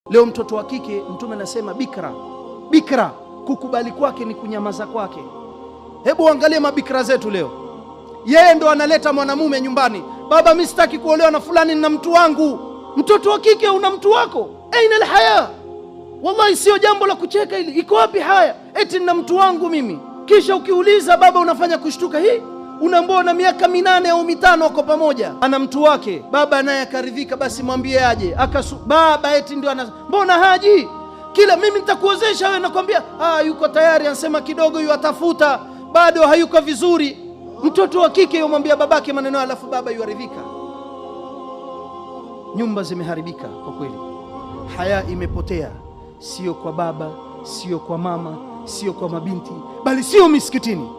Leo mtoto wa kike Mtume anasema bikra kukubali kwake ni kunyamaza kwake. Hebu angalia mabikra zetu leo, yeye ndo analeta mwanamume nyumbani, baba mimi sitaki kuolewa na fulani na mtu wangu. Mtoto wa kike una mtu wako, aina alhaya? Wallahi sio jambo la kucheka hili. Iko wapi haya? Eti na mtu wangu mimi. Kisha ukiuliza baba unafanya kushtuka, hii unambona miaka 8 au 5 wako pamoja, ana mtu wake. Baba naye akaridhika, basi mwambie aje. Baba eti ndio mbona haji? Kila mimi nitakuozesha wewe, nakwambia yuko tayari, anasema kidogo yu atafuta, bado hayuko vizuri. Mtoto wa kike yomwambia babake maneno, alafu baba yuaridhika. Nyumba zimeharibika kwa kweli, haya imepotea, sio kwa baba, sio kwa mama, sio kwa mabinti, bali sio misikitini.